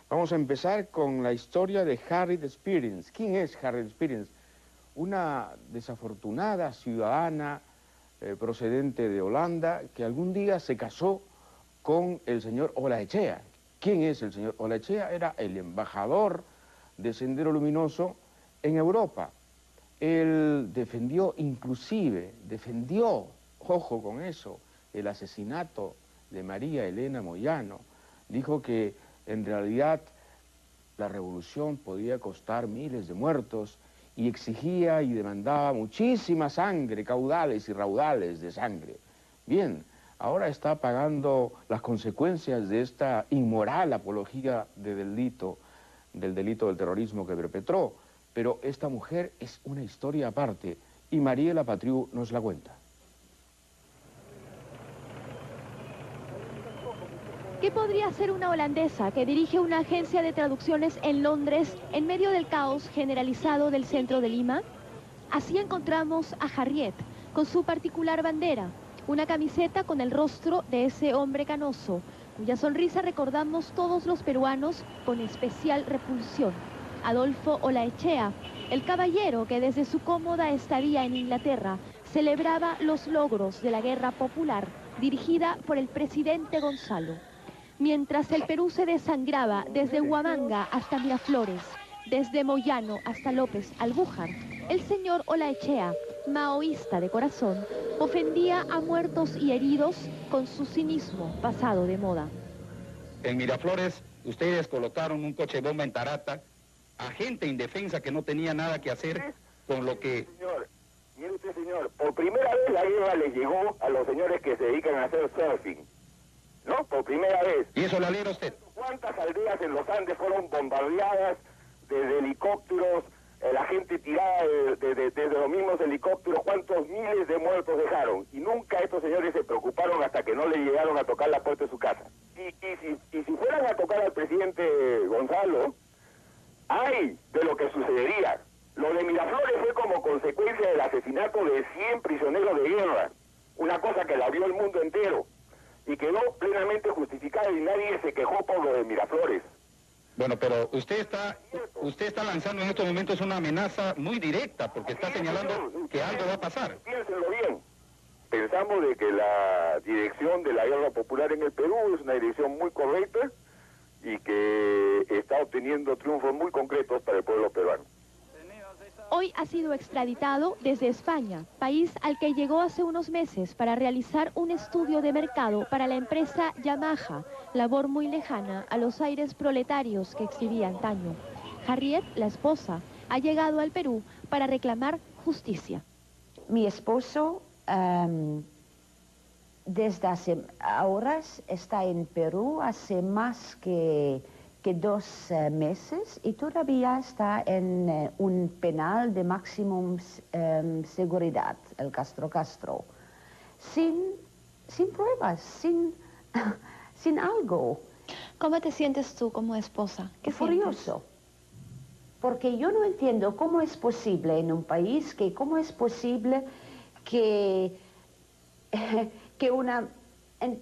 Vamos a empezar con la historia de Harriet Spearings. ¿Quién es Harriet Spearings? Una desafortunada ciudadana procedente de Holanda que algún día se casó con el señor Olaechea. ¿Quién es el señor Olaechea? Era el embajador de Sendero Luminoso en Europa. Él defendió, ojo con eso, el asesinato de María Elena Moyano. Dijo que en realidad la revolución podía costar miles de muertos y exigía y demandaba muchísima sangre, caudales y raudales de sangre. Bien, ahora está pagando las consecuencias de esta inmoral apología del delito del terrorismo que perpetró. Pero esta mujer es una historia aparte y Mariela Patriu nos la cuenta. ¿Qué podría hacer una holandesa que dirige una agencia de traducciones en Londres en medio del caos generalizado del centro de Lima? Así encontramos a Harriet, con su particular bandera, una camiseta con el rostro de ese hombre canoso, cuya sonrisa recordamos todos los peruanos con especial repulsión. Adolfo Olaechea, el caballero que desde su cómoda estadía en Inglaterra celebraba los logros de la guerra popular dirigida por el presidente Gonzalo. Mientras el Perú se desangraba desde Huamanga hasta Miraflores, desde Moyano hasta López Albújar, el señor Olaechea, maoísta de corazón, ofendía a muertos y heridos con su cinismo pasado de moda. En Miraflores, ustedes colocaron un coche bomba en Tarata a gente indefensa que no tenía nada que hacer con lo que... Mire usted, señor, por primera vez la guerra les llegó a los señores que se dedican a hacer surfing. ¿No? Por primera vez. ¿Y eso lo alegra usted? ¿Cuántas aldeas en los Andes fueron bombardeadas desde helicópteros, la gente tirada desde los mismos helicópteros? ¿Cuántos miles de muertos dejaron? Y nunca estos señores se preocuparon hasta que no le llegaron a tocar la puerta de su casa. Y si fueran a tocar al presidente Gonzalo, ¡ay de lo que sucedería! Lo de Miraflores fue como consecuencia del asesinato de 100 prisioneros de guerra, una cosa que la vio el mundo entero, y quedó plenamente justificada y nadie se quejó por lo de Miraflores. Bueno, pero usted está lanzando en estos momentos una amenaza muy directa, porque está señalando que algo va a pasar. Piénsenlo bien. Pensamos de que la dirección de la guerra popular en el Perú es una dirección muy correcta y que está obteniendo triunfos muy concretos para el pueblo peruano. Hoy ha sido extraditado desde España, país al que llegó hace unos meses para realizar un estudio de mercado para la empresa Yamaha, labor muy lejana a los aires proletarios que exhibía antaño. Harriet, la esposa, ha llegado al Perú para reclamar justicia. Mi esposo desde hace horas está en Perú hace más que 2 meses y todavía está en un penal de máxima seguridad, el Castro, sin pruebas, sin algo. ¿Cómo te sientes tú como esposa? ¿Qué furioso? Porque yo no entiendo cómo es posible en un país cómo es posible que una...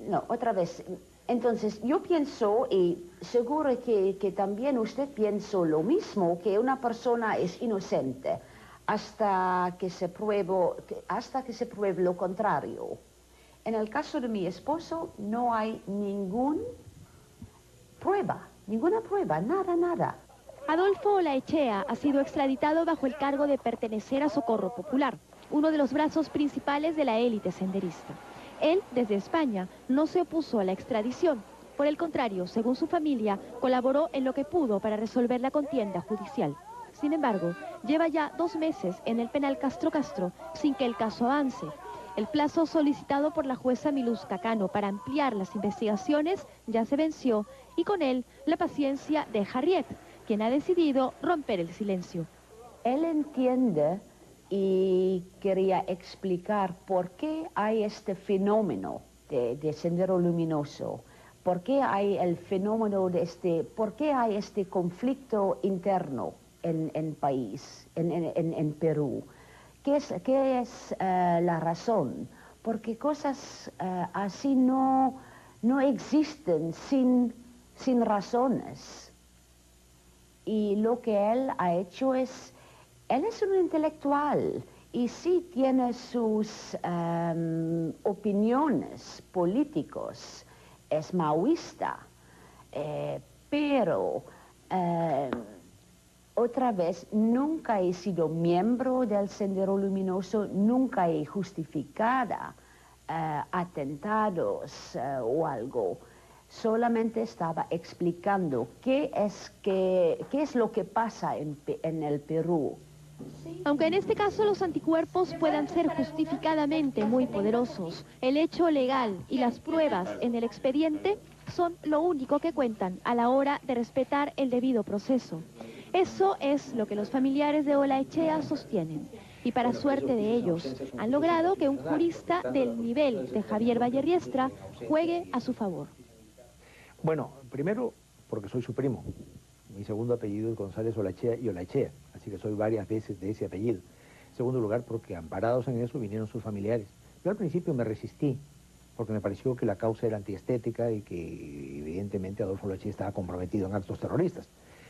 no, otra vez... Entonces, yo pienso, y seguro que también usted piensa lo mismo, que una persona es inocente hasta que se pruebe lo contrario. En el caso de mi esposo no hay ninguna prueba, nada. Adolfo Olaechea ha sido extraditado bajo el cargo de pertenecer a Socorro Popular, uno de los brazos principales de la élite senderista. Él, desde España, no se opuso a la extradición. Por el contrario, según su familia, colaboró en lo que pudo para resolver la contienda judicial. Sin embargo, lleva ya 2 meses en el penal Castro sin que el caso avance. El plazo solicitado por la jueza Miluska Cano para ampliar las investigaciones ya se venció y con él la paciencia de Harriet, quien ha decidido romper el silencio. Él entiende y quería explicar por qué hay este fenómeno de Sendero Luminoso, por qué hay el fenómeno por qué hay este conflicto interno en país, en Perú. ¿Qué es la razón? Porque cosas así no existen sin razones. Y lo que él ha hecho es, él es un intelectual y sí tiene sus opiniones políticos, es maoísta, pero otra vez nunca he sido miembro del Sendero Luminoso, nunca he justificado atentados o algo. Solamente estaba explicando qué es lo que pasa en el Perú. Aunque en este caso los anticuerpos puedan ser justificadamente muy poderosos, el hecho legal y las pruebas en el expediente son lo único que cuentan a la hora de respetar el debido proceso. Eso es lo que los familiares de Olaechea sostienen. Y para suerte de ellos, han logrado que un jurista del nivel de Javier Vallerriestra juegue a su favor. Bueno, primero porque soy su primo. Mi segundo apellido es González Olaechea y Olaechea, así que soy varias veces de ese apellido. En segundo lugar, porque amparados en eso vinieron sus familiares. Yo al principio me resistí, porque me pareció que la causa era antiestética y que evidentemente Adolfo Olaechea estaba comprometido en actos terroristas.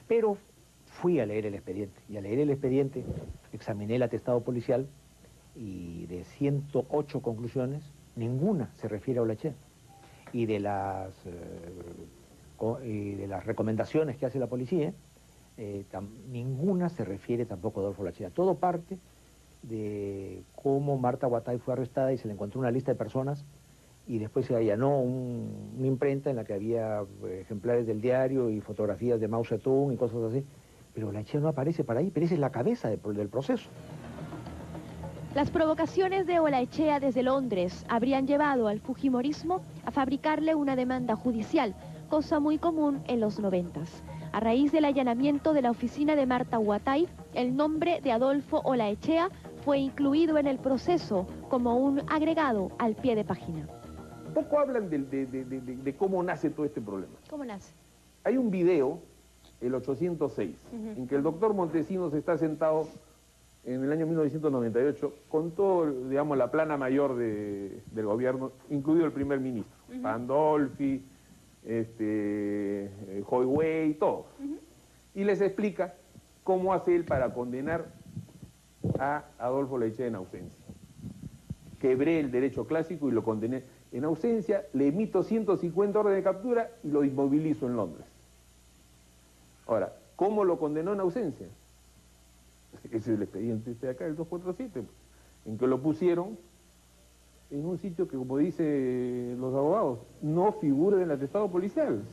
Pero fui a leer el expediente, y al leer el expediente examiné el atestado policial y de 108 conclusiones, ninguna se refiere a Olaechea. Y de las recomendaciones que hace la policía, ninguna se refiere tampoco a Adolfo Olaechea. Todo parte de cómo Marta Huatay fue arrestada y se le encontró una lista de personas y después se allanó una imprenta en la que había ejemplares del diario y fotografías de Mao Zedong y cosas así. Pero Olaechea no aparece para ahí, pero esa es la cabeza del proceso. Las provocaciones de Olaechea desde Londres habrían llevado al fujimorismo a fabricarle una demanda judicial, cosa muy común en los 90s. A raíz del allanamiento de la oficina de Marta Huatay, el nombre de Adolfo Olaechea fue incluido en el proceso como un agregado al pie de página. Poco hablan de cómo nace todo este problema. ¿Cómo nace? Hay un video, el 806, en que el doctor Montesinos está sentado en el año 1998 con todo, digamos, la plana mayor del gobierno, incluido el primer ministro, Pandolfi, Hoyhuey, todos. Y les explica cómo hace él para condenar a Adolfo Olaechea en ausencia. Quebré el derecho clásico y lo condené en ausencia, le emito 150 órdenes de captura y lo inmovilizo en Londres. Ahora, ¿cómo lo condenó en ausencia? Ese es el expediente de acá, el 247, en que lo pusieron en un sitio que, como dicen los abogados, no figura en el atestado policial.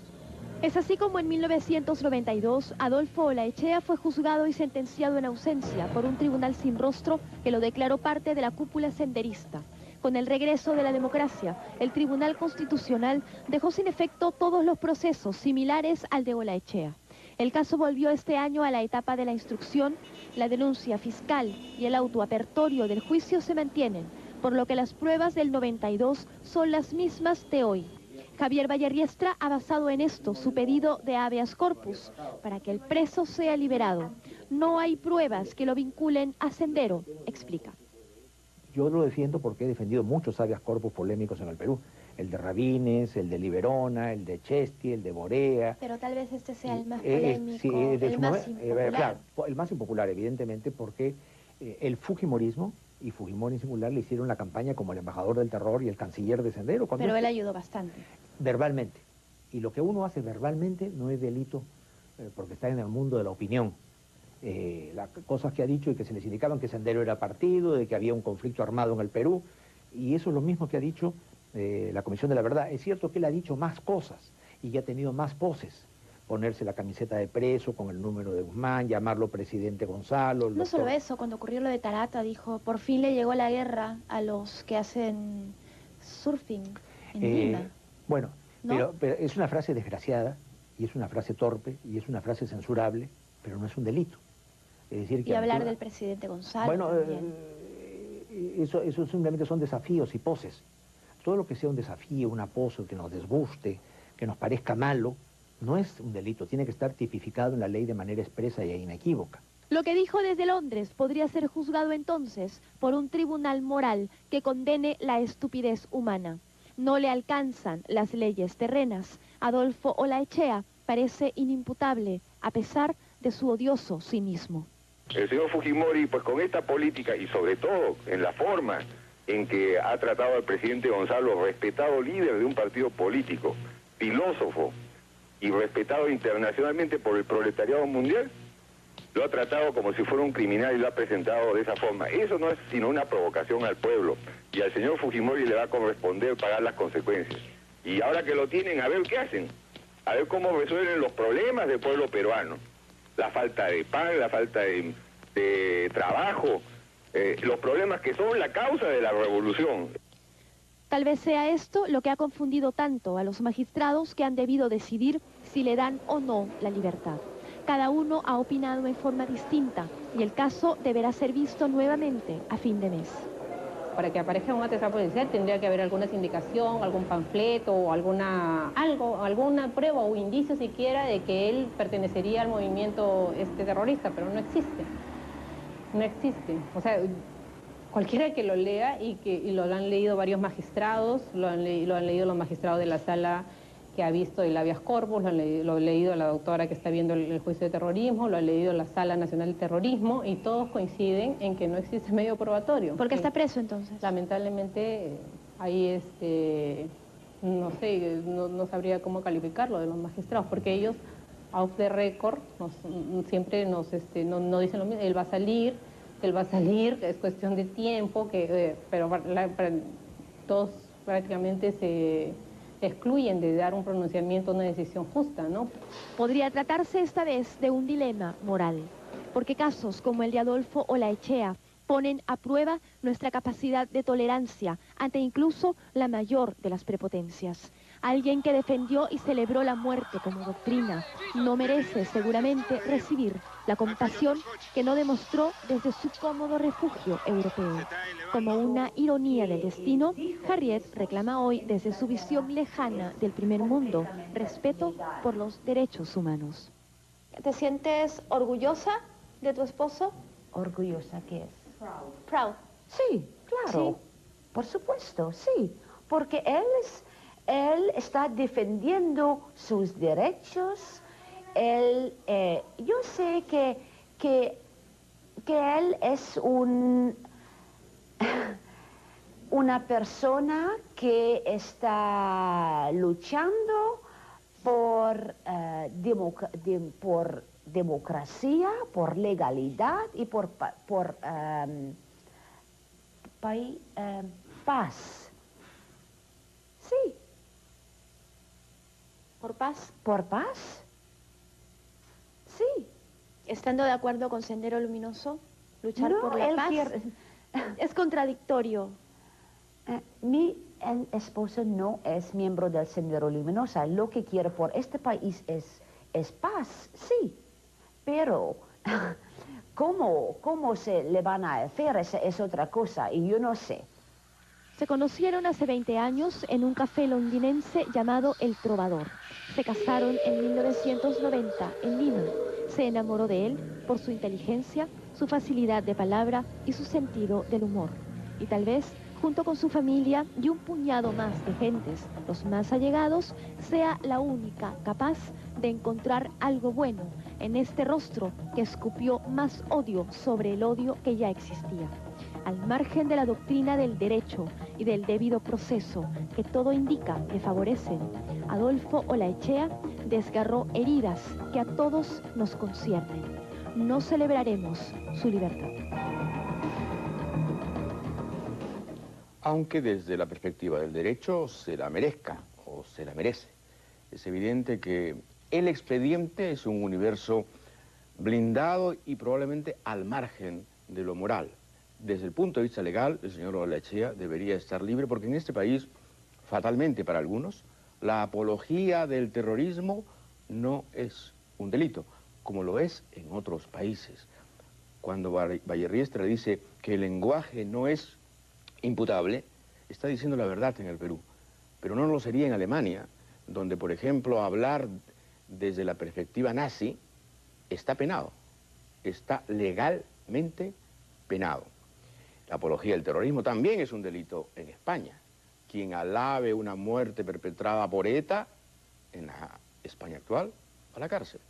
Es así como en 1992, Adolfo Olaechea fue juzgado y sentenciado en ausencia por un tribunal sin rostro que lo declaró parte de la cúpula senderista. Con el regreso de la democracia, el Tribunal Constitucional dejó sin efecto todos los procesos similares al de Olaechea. El caso volvió este año a la etapa de la instrucción, la denuncia fiscal y el autoapertorio del juicio se mantienen, por lo que las pruebas del 92 son las mismas de hoy. Javier Vallerriestra ha basado en esto su pedido de habeas corpus, para que el preso sea liberado. No hay pruebas que lo vinculen a Sendero, explica. Yo lo defiendo porque he defendido muchos habeas corpus polémicos en el Perú. El de Rabines, el de Liberona, el de Chesti, el de Borea. Pero tal vez este sea el más polémico, sí, el más impopular. Claro, el más impopular, evidentemente, porque el fujimorismo y Fujimori en singular le hicieron la campaña como el embajador del terror y el canciller de Sendero. Pero él ayudó bastante. Verbalmente. Y lo que uno hace verbalmente no es delito porque está en el mundo de la opinión. Las cosas que ha dicho y que se les indicaban que Sendero era partido, de que había un conflicto armado en el Perú, y eso es lo mismo que ha dicho la Comisión de la Verdad. Es cierto que él ha dicho más cosas y ya ha tenido más poses. Ponerse la camiseta de preso con el número de Guzmán, llamarlo presidente Gonzalo. No solo eso, cuando ocurrió lo de Tarata dijo, por fin le llegó la guerra a los que hacen surfing en Lima. Bueno, ¿no? pero es una frase desgraciada, y es una frase torpe, y es una frase censurable, pero no es un delito. Es decir, que y hablar del presidente Gonzalo. Bueno, eso simplemente son desafíos y poses. Todo lo que sea un desafío, una pose que nos desguste, que nos parezca malo, no es un delito, tiene que estar tipificado en la ley de manera expresa e inequívoca. Lo que dijo desde Londres podría ser juzgado entonces por un tribunal moral que condene la estupidez humana. No le alcanzan las leyes terrenas. Adolfo Olaechea parece inimputable, a pesar de su odioso cinismo. El señor Fujimori, pues con esta política y sobre todo en la forma en que ha tratado al presidente Gonzalo, respetado líder de un partido político, filósofo y respetado internacionalmente por el proletariado mundial, lo ha tratado como si fuera un criminal y lo ha presentado de esa forma. Eso no es sino una provocación al pueblo, y al señor Fujimori le va a corresponder pagar las consecuencias. Y ahora que lo tienen, a ver qué hacen, a ver cómo resuelven los problemas del pueblo peruano. La falta de pan, la falta de trabajo, los problemas que son la causa de la revolución. Tal vez sea esto lo que ha confundido tanto a los magistrados que han debido decidir si le dan o no la libertad. Cada uno ha opinado en forma distinta y el caso deberá ser visto nuevamente a fin de mes. Para que aparezca un atestado policial tendría que haber alguna sindicación, algún panfleto o alguna prueba o indicio siquiera de que él pertenecería al movimiento terrorista, pero no existe. No existe. O sea, cualquiera que lo lea y lo han leído varios magistrados, lo han leído los magistrados de la sala que ha visto el habeas corpus, lo ha leído la doctora que está viendo el juicio de terrorismo, lo ha leído la Sala Nacional de Terrorismo, y todos coinciden en que no existe medio probatorio. ¿Por qué está preso entonces? Lamentablemente, ahí no sé, no sabría cómo calificarlo de los magistrados, porque ellos, off the record, siempre nos dicen lo mismo: él va a salir, es cuestión de tiempo, pero todos prácticamente se excluyen de dar un pronunciamiento, una decisión justa, ¿no? Podría tratarse esta vez de un dilema moral, porque casos como el de Adolfo Olaechea ponen a prueba nuestra capacidad de tolerancia ante incluso la mayor de las prepotencias. Alguien que defendió y celebró la muerte como doctrina no merece seguramente recibir la compasión que no demostró desde su cómodo refugio europeo. Como una ironía del destino, Harriet reclama hoy desde su visión lejana del primer mundo respeto por los derechos humanos. ¿Te sientes orgullosa de tu esposo? ¿Orgullosa qué es? Proud. Sí, claro. Sí. Por supuesto, sí. Porque él está defendiendo sus derechos. Yo sé que él es una persona que está luchando por democracia, por legalidad y por paz. Sí. ¿Por paz? ¿Por paz? Sí. Estando de acuerdo con Sendero Luminoso, luchar No, por la él paz quiere- es contradictorio. Mi esposo no es miembro del Sendero Luminoso. Lo que quiere por este país es paz, sí. Pero ¿cómo se le van a hacer? Es otra cosa y yo no sé. Se conocieron hace 20 años en un café londinense llamado El Trovador. Se casaron en 1990 en Lima. Se enamoró de él por su inteligencia, su facilidad de palabra y su sentido del humor. Y tal vez, junto con su familia y un puñado más de gentes, los más allegados, sea la única capaz de encontrar algo bueno en este rostro que escupió más odio sobre el odio que ya existía. Al margen de la doctrina del derecho y del debido proceso, que todo indica le favorecen, Adolfo Olaechea desgarró heridas que a todos nos conciernen. No celebraremos su libertad. Aunque desde la perspectiva del derecho se la merezca o se la merece. Es evidente que el expediente es un universo blindado y probablemente al margen de lo moral. Desde el punto de vista legal, el señor Olaechea debería estar libre porque en este país, fatalmente para algunos, la apología del terrorismo no es un delito, como lo es en otros países. Cuando Bayerriestra dice que el lenguaje no es imputable, está diciendo la verdad en el Perú, pero no lo sería en Alemania, donde, por ejemplo, hablar desde la perspectiva nazi está penado, está legalmente penado. La apología del terrorismo también es un delito en España. Quien alabe una muerte perpetrada por ETA en la España actual, a la cárcel.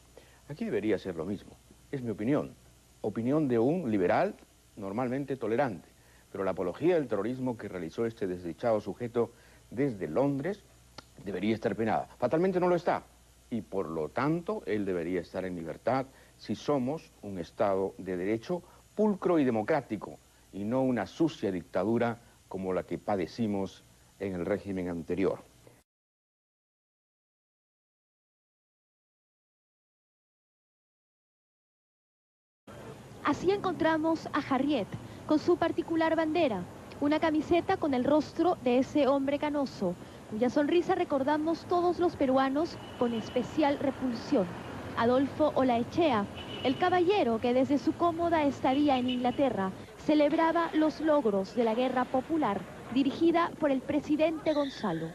Aquí debería ser lo mismo. Es mi opinión de un liberal normalmente tolerante, pero la apología del terrorismo que realizó este desdichado sujeto desde Londres debería estar penada. Fatalmente no lo está, y por lo tanto él debería estar en libertad si somos un Estado de derecho pulcro y democrático, y no una sucia dictadura como la que padecimos en el régimen anterior. Así encontramos a Harriet, con su particular bandera, una camiseta con el rostro de ese hombre canoso, cuya sonrisa recordamos todos los peruanos con especial repulsión. Adolfo Olaechea, el caballero que desde su cómoda estadía en Inglaterra celebraba los logros de la guerra popular dirigida por el presidente Gonzalo.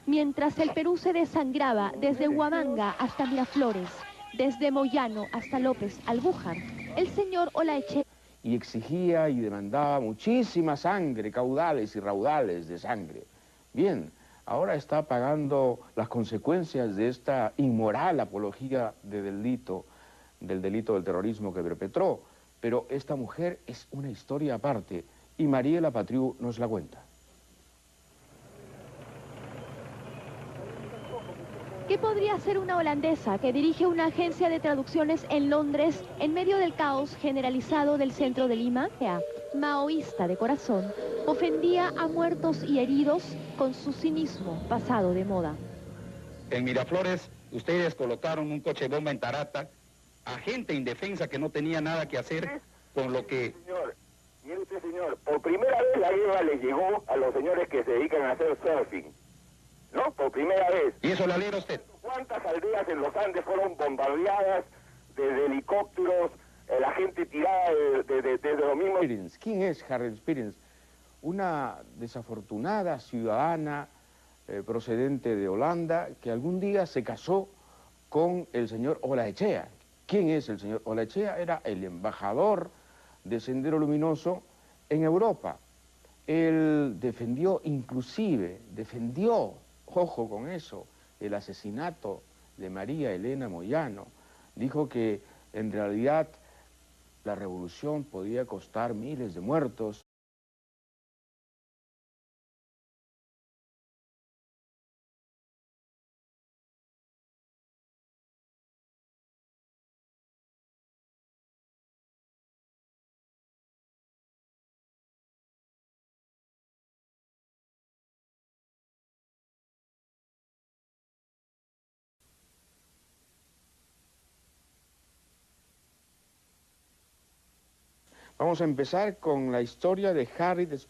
Mientras el Perú se desangraba desde Huamanga hasta Miraflores, desde Moyano hasta López Albújar, el señor Olaechea Y exigía y demandaba muchísima sangre, caudales y raudales de sangre. Bien, ahora está pagando las consecuencias de esta inmoral apología del delito del terrorismo que perpetró. Pero esta mujer es una historia aparte y Mariela Patriu nos la cuenta. ¿Qué podría hacer una holandesa que dirige una agencia de traducciones en Londres en medio del caos generalizado del centro de Lima? Maoísta de corazón, ofendía a muertos y heridos con su cinismo pasado de moda. En Miraflores, ustedes colocaron un coche bomba en Tarata a gente indefensa que no tenía nada que hacer con lo que... Señor, mire usted, señor, por primera vez la guerra les llegó a los señores que se dedican a hacer surfing. ¿No? Por primera vez. ¿Y eso lo alegra usted? ¿Cuántas aldeas en los Andes fueron bombardeadas desde helicópteros, la gente tirada desde los mismos... ¿Quién es Harriet Spierings? Una desafortunada ciudadana procedente de Holanda que algún día se casó con el señor Olaechea. ¿Quién es el señor Olaechea? Era el embajador de Sendero Luminoso en Europa. Él defendió, ojo con eso, el asesinato de María Elena Moyano. Dijo que en realidad la revolución podía costar miles de muertos. Vamos a empezar con la historia de Harriet Spierings.